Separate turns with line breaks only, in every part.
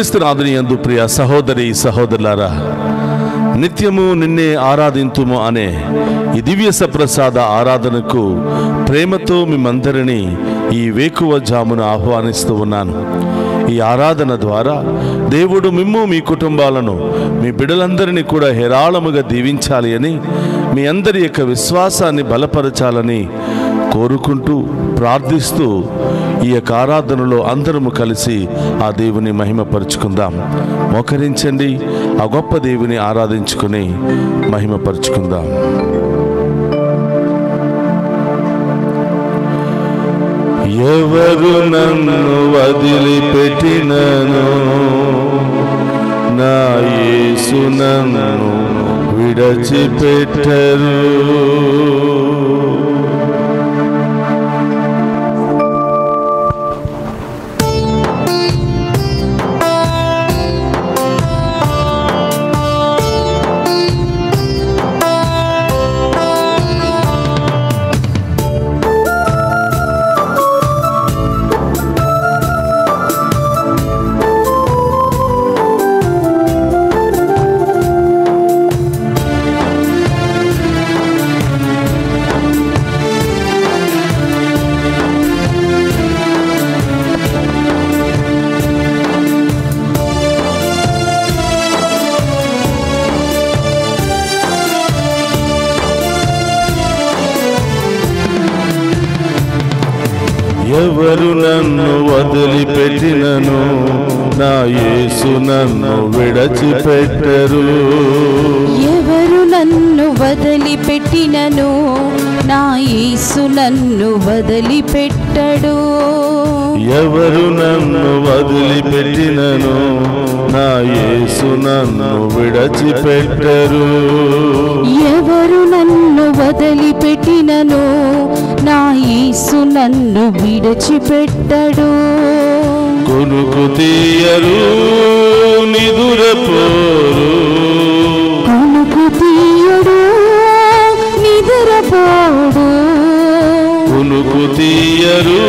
క్రీస్తునాథుని యందు ప్రియ సహోదరి సహోదరులారా, నిత్యము నిన్నే ఆరాధింతుము అనే ఈ దివ్య సప్రసాద ఆరాధనకు ప్రేమతో మిమ్మందరినీ ఈ వేకువ జామున ఆహ్వానిస్తూ ఉన్నాను. ఈ ఆరాధన ద్వారా దేవుడు మిమ్ము మీ కుటుంబాలను మీ బిడ్డలందరినీ కూడా హేరాళముగా దీవించాలి అని, మీ అందరి యొక్క విశ్వాసాన్ని బలపరచాలని కోరుకుంటూ ప్రార్థిస్తూ ఈ యొక్క ఆరాధనలో అందరము కలిసి ఆ దేవుని మహిమపరుచుకుందాం. మోకరించండి, ఆ గొప్ప దేవుని ఆరాధించుకుని మహిమపరుచుకుందాం. ఎవరు నన్ను వదిలిపెట్టినను, నా యేసు నన్ను విడిచిపెట్టరు. ఎవరు నన్ను వదిలిపెట్టినను, నా యేసు నన్ను విడిచిపెట్టరు.
ఎవరు నన్ను వదిలిపెట్టినను, నా యేసు నన్ను వదిలిపెట్టడు.
ఎవరు నన్ను వదిలిపెట్టినను, నా యేసు నన్ను విడిచిపెట్టరు.
ఎవరు నన్ను వదిలిపెట్టినను, నా యేసు నన్ను విడిచిపెట్టడు.
కొనుకు తీయరు నిదురపోరు,
కొనుకు తీయడు నిదురపోడు.
కొనుకు తీయరు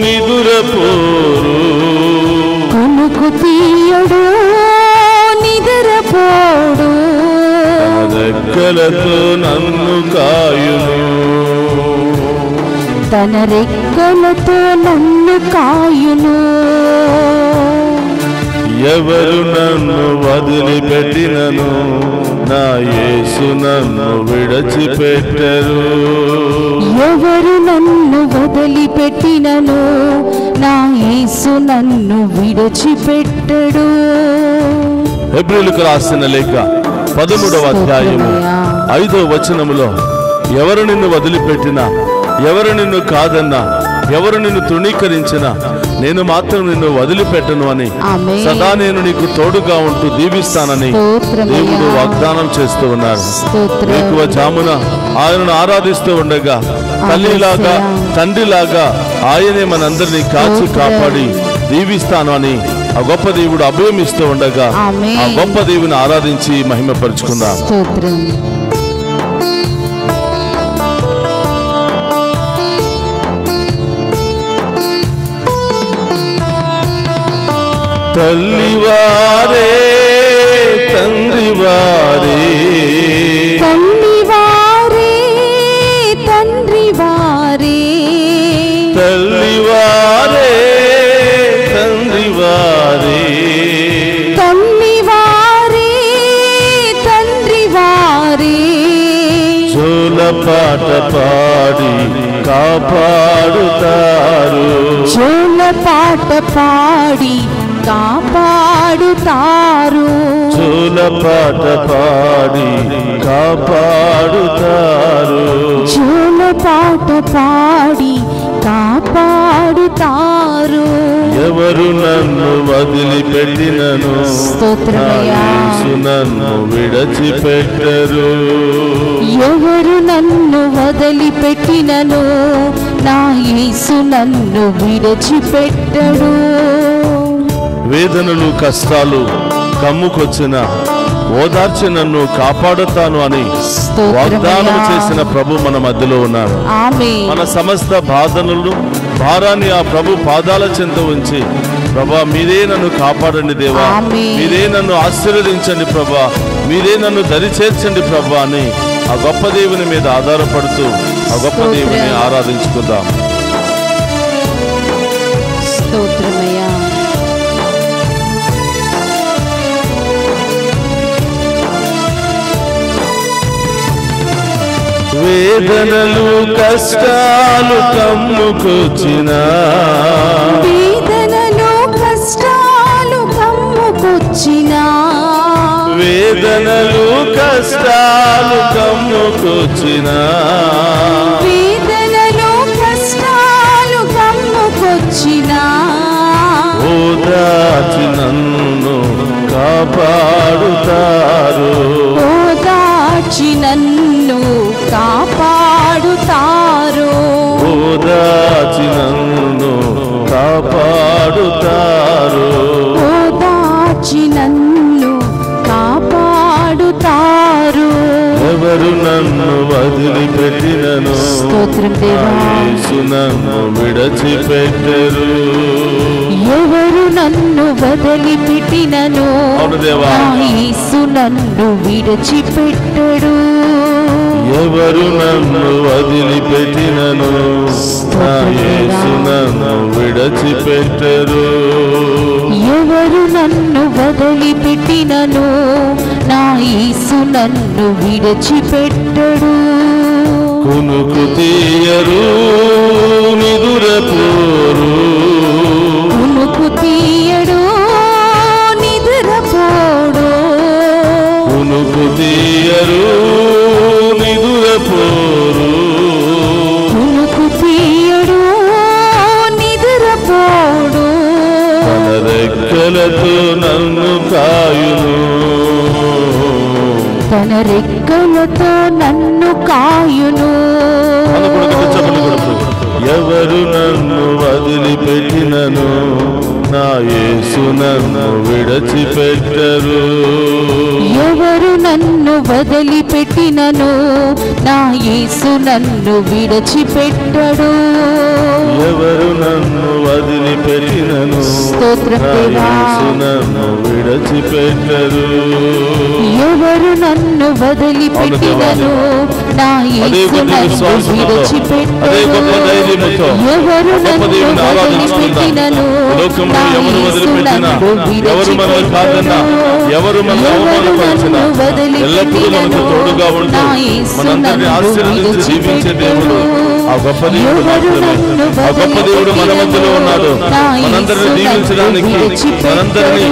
నిదురపోరు,
కొనుకు తీయడు నిదురపోడు.
రెక్కలతో నన్ను కాయును,
తన రెక్కలతో నన్ను కాయును.
ఎవరు నన్ను వదిలిపెట్టినను, నా యేసు నన్ను విడిచిపెట్టరు.
ఎవరు నన్ను వదిలిపెట్టినను, నా యేసు నన్ను విడిచిపెట్టడు.
హెబ్రీయులకు రాసిన లేఖ 13వ అధ్యాయము 5వ వచనములో, ఎవరు నిన్ను వదిలిపెట్టినా, ఎవరు నిన్ను కాదన్నా, ఎవరు నిన్ను తృణీకరించినా, నేను మాత్రం నిన్ను వదిలిపెట్టను అని, సదా నేను నీకు తోడుగా ఉంటూ దీవిస్తానని దేవుడు వాగ్దానం చేస్తూ ఉన్నారు. ఎక్కువ జామున ఆయనను ఆరాధిస్తూ ఉండగా తల్లిలాగా తండ్రిలాగా ఆయనే మనందరినీ కాచి కాపాడి దీవిస్తాను అని ఆ గొప్ప దేవుడు అభయం ఇస్తూ ఉండగా ఆ గొప్ప దేవుని ఆరాధించి మహిమపరుచుకుందాం. తల్లివారే తండ్రివారే,
తల్లివారే తండ్రివారే,
తల్లివారే తండ్రివారే,
తల్లివారే తండ్రివారే.
జోలపాట పాడి కాపాడుతారు,
జోలపాట పాడి కాపాడుతారు,
జోలపాట పాడి కాపాడుతారు,
జోలపాట పాడి కాపాడుతారు.
ఎవరు నన్ను వదిలిపెట్టినను, నా యేసు నన్ను విడిచిపెట్టరు.
ఎవరు నన్ను వదిలిపెట్టినను, నా యేసు నన్ను విడిచిపెట్టడు.
వేదనలు కష్టాలు కమ్ముకొచ్చిన ఓదార్చి నన్ను కాపాడుతాను అని వాగ్దానం చేసిన ప్రభు మన మధ్యలో ఉన్నారు. మన సమస్త బాధలను భారాన్ని ఆ ప్రభు పాదాల చెంత ఉంచి ప్రభా, మీరే నన్ను కాపాడండి దేవా, మీరే నన్ను ఆశీర్వదించండి ప్రభా, మీరే నన్ను దరి చేర్చండి ప్రభా అని ఆ గొప్ప దేవుని మీద ఆధారపడుతూ ఆ గొప్ప దేవుని ఆరాధించుకుందాం.
స్తోత్రమయ్యా.
వేదనలు కష్టాలు కమ్ముకొచ్చినా,
వేదనలు కష్టాలు కమ్ముకొచ్చినా,
వేదనలు కష్టాలు కమ్ముకొచ్చినా,
వేదనలు కష్టాలు కమ్ముకొచ్చినా,
ఓదార్చి నన్ను కాపాడుతారు,
ఓదార్చి నన్ను కాపాడుతారు,
ఓదార్చి నన్ను కాపాడుతారు,
ఓదార్చి నన్ను కాపాడుతారు.
ఎవరు నన్ను వదిలిపెట్టినను,
స్తోత్రం దేవా.
యేసు నన్ను విడిచిపెట్టరు,
ఎవరు నన్ను వదిలిపెట్టినను,
అవును దేవా.
యేసు నన్ను విడిచిపెట్టడు.
ఎవరు నన్ను వదిలిపెట్టినను, నా యేసు నన్ను విడిచిపెట్టరు,
ఎవరు నన్ను వదిలిపెట్టినను, నా యేసు నన్ను విడిచిపెట్టడు.
కునుకు తీయరు నిదురపోరు,
కునుకు తీయడు నిద్రపోడు,
కునుకు తీయరు నిదురపోరు,
కునుకు తీయడు నిద్రపోడు.
తన రెక్కలతో నన్ను కాయును,
తన రెక్కలతో నన్ను కాయును.
ఎవరు నన్ను వదిలిపెట్టినను, నా యేసు నన్ను విడిచిపెట్టరు,
ఎవరు నన్ను వదిలిపెట్టినను, నా యేసు నన్ను విడిచిపెట్టడు.
ఎవరు నన్ను వదిలిపెట్టినను,
స్తోత్రం
నా
దేవా.
యేసు నన్ను విడిచిపెట్టరు,
ఎవరు నన్ను వదిలిపెట్టినను, నా యేసు నన్ను విడిచిపెట్టడు. ఎవరు నన్ను వదిలిపెట్టినను, నా యేసు నన్ను
ఎవరు మనల్ని కాదన్నా, ఎవరు మనల్ని అవమానపరిచినా ఎల్లప్పుడూ మనకు తోడుగా ఉంటూ మనందరినీ ఆశీర్వదించి జీవించే దేవుడు ఆ గొప్ప దేవుడు మాత్రమే. ఆ గొప్ప దేవుడు మన మధ్యలో ఉన్నాడు. మనందరిని దీవించడానికి, మనందరినీ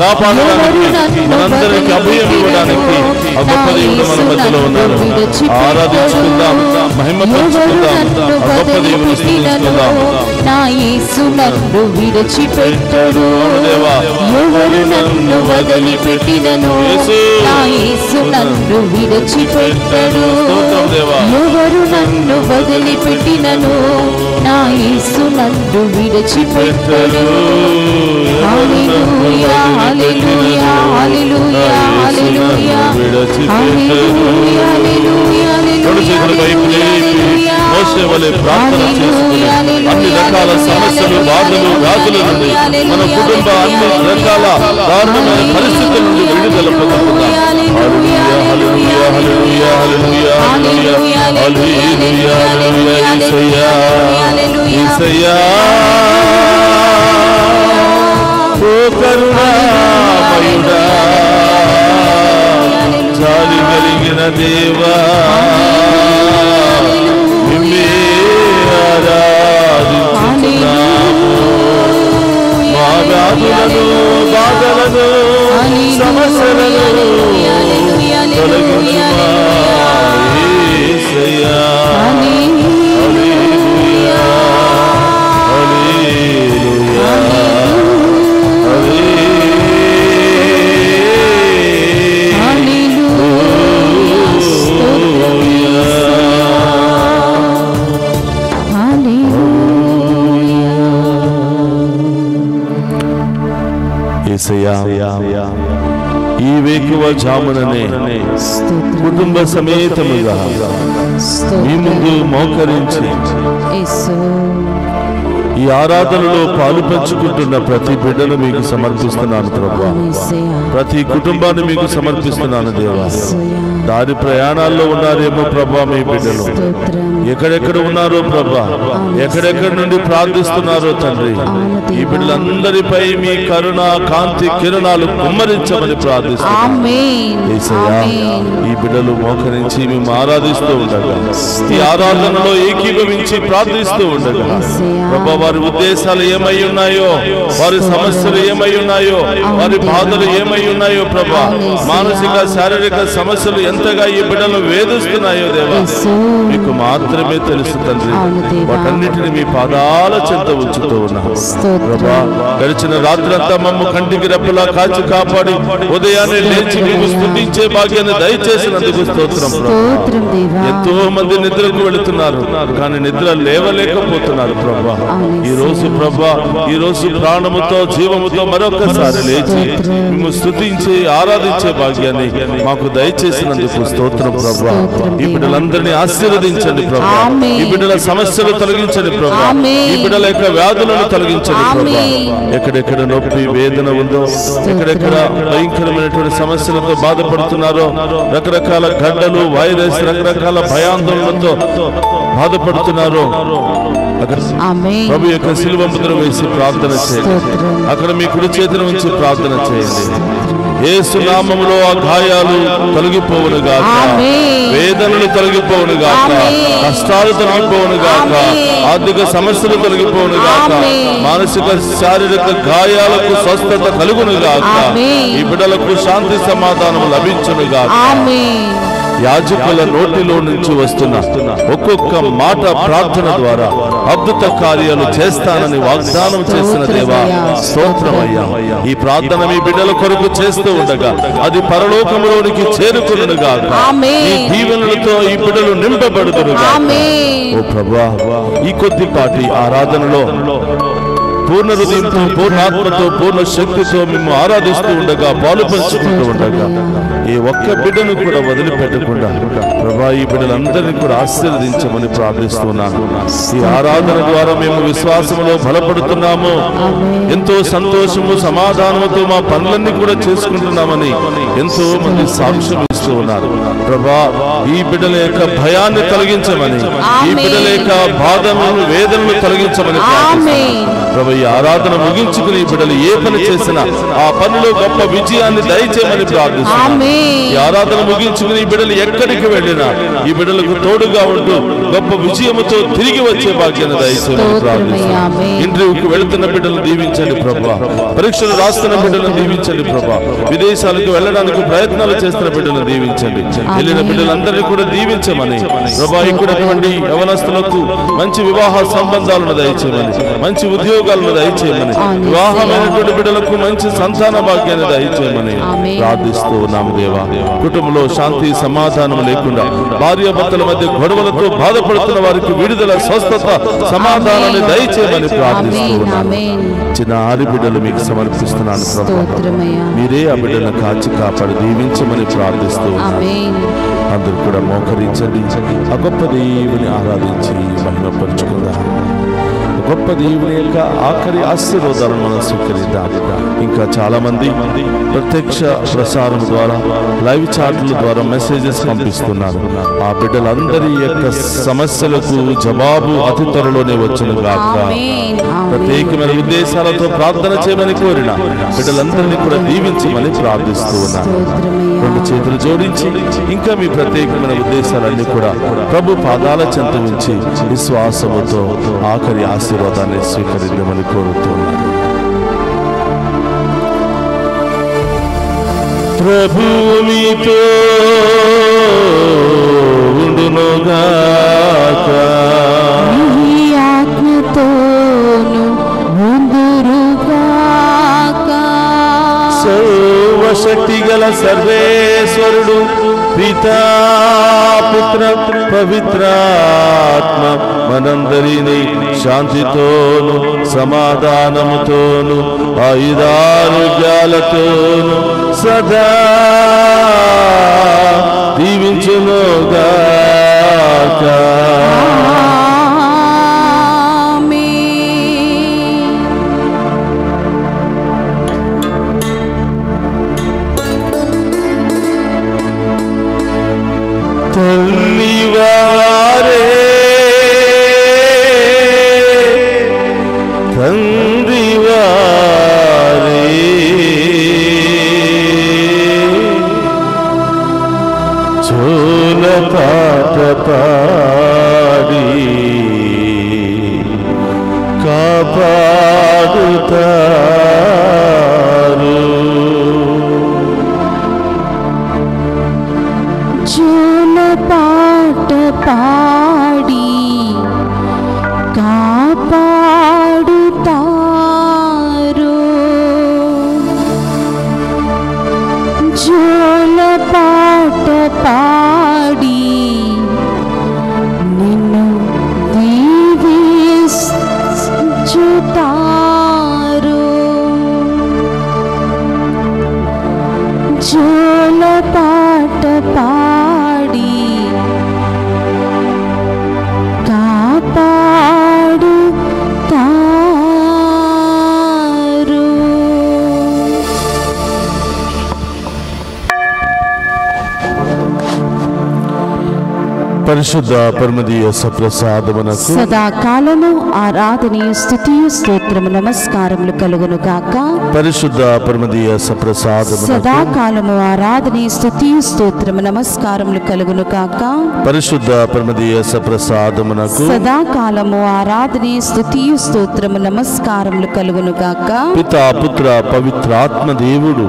కాపాడడానికి, మనందరికి అభయం ఇవ్వడానికి ఆ గొప్ప దేవుడు మన మధ్యలో ఉన్నాడు. ఆరాధించుకుందాం, మహిమపరుచుకుందాం, ఆ గొప్ప దేవుని స్తుతించుకుందాం.
నా యేసు నన్ను విడిచిపెట్టడు. ఎవరు నన్ను వదిలిపెట్టినను, నా యేసు నన్ను విడిచిపెట్టడు. ఎవరు నన్ను వదిలిపెట్టినను, నా యేసు నన్ను విడిచిపెట్టడు. హల్లెలూయా, హల్లెలూయా, హల్లెలూయా, హల్లెలూయా, హల్లెలూయా, హల్లెలూయా, హల్లెలూయా.
మోషే వలె ప్రార్థన చేసుకుని అన్ని రకాల సమస్యలు, బాధలు, వ్యాధుల నుండి మన కుటుంబ అన్ని రకాల దారుణమైన పరిస్థితుల నుండి విడుదల పొందుకుందాం. హల్లెలూయా, హల్లెలూయా, హల్లెలూయా, హల్లెలూయా, హల్లెలూయా, హల్లెలూయా, హల్లెలూయా, యేసయ్యా, యేసయ్యా. ఓ కరుణామయుడా, జాలి కలిగిన దేవా, నిన్నే ఆరాధించుతున్నాము. మా వ్యాధులను, బాధలను, సమస్యలను తొలగించుమా యేసయ్యా. హల్లెలూయా, హల్లెలూయా, యేసయ్యా. ఈ వేకువ జాముననే కుటుంబ సమేతముగా మీ ముందు మోకరించి
యేసు,
ఈ ఆరాధనలో పాలు పంచుకుంటున్న ప్రతి బిడ్డను మీకు సమర్పిస్తున్నాను ప్రభా. ప్రతి కుటుంబాన్ని మీకు సమర్పిస్తున్నాను దేవా. దారి ప్రయాణాల్లో ఉన్నారేమో ప్రభా మీ బిడ్డలు, ఎక్కడెక్కడ ఉన్నారో ప్రభా, ఎక్కడెక్కడి నుండి ప్రార్థిస్తున్నారో తండ్రి, ఈ బిడ్డలందరిపై మీ కరుణ కాంతి కిరణాలు కుమ్మరించమని ప్రార్థిస్తున్నాను. ఈ బిడ్డలు మోకరించి మేము ఆరాధిస్తూ ఉండగా, ఈ ఆరాధనలో ఏకీభవించి ప్రార్థిస్తూ ఉండగా ప్రభా, వారి ఉద్దేశాలు ఏమై ఉన్నాయో, వారి సమస్యలు ఏమై ఉన్నాయో, వారి బాధలు ఏమై ఉన్నాయో ప్రభా, మానసిక శారీరక సమస్యలు ఎంతగా ఈ బిడ్డలు వేధిస్తున్నాయో దేవా మీకు మాత్రమే తెలుసు తండ్రి. వాటన్నిటిని మీ పాదాల చెంత ఉంచుతూ ఉన్నాం ప్రభా. గడిచిన రాత్రంతా మమ్మ కంటికి రెప్పలా కాచి కాపాడి ఉదయాన్నే లేచి మీకు స్తుతించే భాగ్యాన్ని దయచేసినందుకు స్తోత్రం ప్రభా. ఎంతో మంది నిద్రకు వెళుతున్నారు, కానీ నిద్ర లేవలేకపోతున్నారు ప్రభా. ఈ రోజు ప్రభా, ఈ రోజు ప్రాణముతో జీవముతో మరొకసారి లేచి మేము స్తుతించి ఆరాధించే భాగ్యాన్ని మాకు దయచేసినందుకు స్తోత్రం ప్రభా. ఈ బిడ్డలందరినీ ఆశీర్వదించండి ప్రభా. ఈ బిడ్డల సమస్యలు తొలగించండి ప్రభా. ఈ బిడ్డల యొక్క వ్యాధులను తొలగించండి ప్రభా. ఎక్కడెక్కడ నొప్పి వేదన ఉందో, ఎక్కడెక్కడ భయంకరమైనటువంటి సమస్యలతో బాధపడుతున్నారో, రకరకాల గడ్డలు, వైరస్, రకరకాల భయాందోళనలతో బాధపడుతున్నారో ప్రభు యొక్క శిలువ ముద్ర వేసి ప్రార్థన చేయండి. అక్కడ మీ కుడి చేతిని ఉంచి ప్రార్థన చేయండి. యేసు నామములో ఆ గాయాలు తొలగిపోవును గాక, వేదనలు తొలగిపోవును గాక, కష్టాలు తొలగిపోవును గాక, ఆర్థిక సమస్యలు తొలగిపోవును గాక, మానసిక శారీరక గాయాలకు స్వస్థత కలుగును గాక, ఈ బిడ్డలకు శాంతి సమాధానం లభించును గాక. యాజకుల నోటిలో నుంచి వస్తున్న ఒక్కొక్క మాట ప్రార్థన ద్వారా అద్భుత కార్యాలు చేస్తానని వాగ్దానం చేసిన దేవా స్తోత్రమయ్యా. ఈ ప్రార్థన మీ బిడ్డల కొరకు చేస్తూ ఉండగా అది పరలోకములోనికి చేరుకునుగా, ఈ దీవెనలతో ఈ బిడ్డలు నింపబడుదురుగా. ఓ ప్రభువా, ఈ కొద్దిపాటి ఆరాధనలో పూర్ణ హృదయంతో, పూర్ణాత్మతో, పూర్ణ శక్తితో మేము ఆరాధిస్తూ ఉండగా, పాలు పంచుకుంటూ ఉండగా, ఏ ఒక్క బిడ్డను కూడా వదిలిపెట్టకుండా ప్రభా ఈ బిడ్డలందరినీ కూడా ఆశీర్వదించమని ప్రార్థిస్తున్నాను. ఈ ఆరాధన ద్వారా మేము విశ్వాసంలో బలపడుతున్నాము, ఎంతో సంతోషము సమాధానముతో మా పనులన్నీ కూడా చేసుకుంటున్నామని ఎంతో మంది సాక్ష్యం ఇస్తూ ఉన్నారు. ప్రభా ఈ బిడ్డల యొక్క భయాన్ని తొలగించమని, ఈ బిడ్డల యొక్క బాధలను వేదనలు తొలగించమని ప్రభా. ఈ ఆరాధన ముగించుకుని ఈ బిడ్డలు ఏ పని చేసినా ఆ పనిలో గొప్ప విజయాన్ని దయచేయమని ప్రార్థిస్తున్నాను. ఈ ఆరాధన ముగించుకుని ఈ బిడ్డలు ఎక్కడికి వెళ్ళినా ఈ బిడ్డలకు తోడుగా ఉంటూ గొప్ప విజయముతో తిరిగి వచ్చే భాగ్యాన్ని దయచేయమని ప్రార్థిస్తున్నాను. ఇంటర్వ్యూకి వెళుతున్న బిడ్డలను దీవించండి ప్రభా. పరీక్షలు రాస్తున్న బిడ్డలను దీవించండి ప్రభా. విదేశాలకు వెళ్ళడానికి ప్రయత్నాలు చేస్తున్న బిడ్డలను దీవించండి. వెళ్ళిన బిడ్డలందరినీ కూడా దీవించమని ప్రభా. ఇక్కడటువంటి యవనస్తులకు మంచి వివాహ సంబంధాలను దయచేయమని, మంచి ఉద్యోగాలను దయచేయమని, వివాహమైనటువంటి బిడ్డలకు మంచి సంతాన భాగ్యాన్ని దయచేయమని ప్రార్థిస్తూ ఉన్నాము దేవా. కుటుంబంలో శాంతి సమాధానం లేకుండా భార్యాభర్తల మధ్య గొడవలతో బాధపడుతున్న వారికి విడుదల, స్వస్థత, సమాధానాన్ని దయచేయమని ప్రార్థిస్తూ ఉన్నాము. చిన్న ఆరి బిడ్డలు మీకు సమర్పిస్తున్నాను ప్రభా. మీరే ఆ బిడ్డలను కాచి కాపాడి దీవించమని ప్రార్థిస్తూ ఉన్నాను. అందరూ కూడా మోకరించండి, ఆ గొప్ప దేవుని ఆరాధించి మహిమపరుచుకుందాం. గొప్ప దేవుని యొక్క ఆఖరి ఆశీర్వాదాలను మనం స్వీకరిద్దాం. ఇంకా చాలా మంది ప్రత్యక్ష ప్రసారం ద్వారా, లైవ్ చాట్ల ద్వారా మెసేజెస్ పంపిస్తున్నారు. ఆ బిడ్డలందరి యొక్క సమస్యలకు జవాబు అతి త్వరలోనే వచ్చును గాక. ప్రత్యేకమైన ఉద్దేశాలతో ప్రార్థన చేయమని కోరిన బిడ్డలందరినీ కూడా దీవించమని ప్రార్థిస్తూ ఉన్నాను. రెండు చేతులు జోడించి ఇంకా మీ ప్రత్యేకమైన ఉద్దేశాలన్నీ కూడా ప్రభు పాదాల చెంత ఉంచి విశ్వాసముతో ఆఖరి ఆశీర్వాదాన్ని స్వీకరించమని కోరుతున్నాను. ప్రభు మీతో ఉండునుగాక,
మీ ఆత్మతోను ఉండురుగాక.
సర్వశక్తి గల సర్వేశ్వరుడు పితా పుత్ర పవిత్రాత్మ మనందరినీ శాంతితోను సమాధానముతోను ఆయుధారోగ్యాలతోను సదా దీవించునుగాక.
ఆమేన్.
జోల పాట పాడి కాపాడుతారు.
జోల పాట పాడి కాపాడుతారు. జోల పాట పాడి నిన్ను దీవించుతారు. జోల పాట పాడి కాపాడుతారు.
పరిశుద్ధ పరమదీయ సప్రసాదమునకు
సదాకాలము ఆరాధనీయ స్తుతియు స్తోత్రము నమస్కారములు కలుగును గాక.
పరిశుద్ధ పరమదీయ సప్రసాదమునకు
సదాకాలము ఆరాధనీయ స్తుతియు స్తోత్రము నమస్కారములు కలుగును గాక.
పరిశుద్ధ పరమదీయ సప్రసాదమునకు
సదాకాలము ఆరాధనీయ స్తుతియు స్తోత్రము నమస్కారములు కలుగును గాక.
పితా పుత్ర పవిత్రాత్మ దేవుడు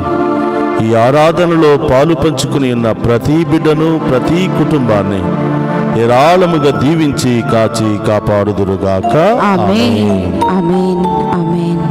ఈ ఆరాధనలో పాలు పంచుకుని ఉన్న ప్రతి బిడ్డను ప్రతి కుటుంబాన్ని ఏరాళముగా దీవించి కాచి కాపాడుదురుగాక.
ఆమేన్ ఆమేన్ ఆమేన్.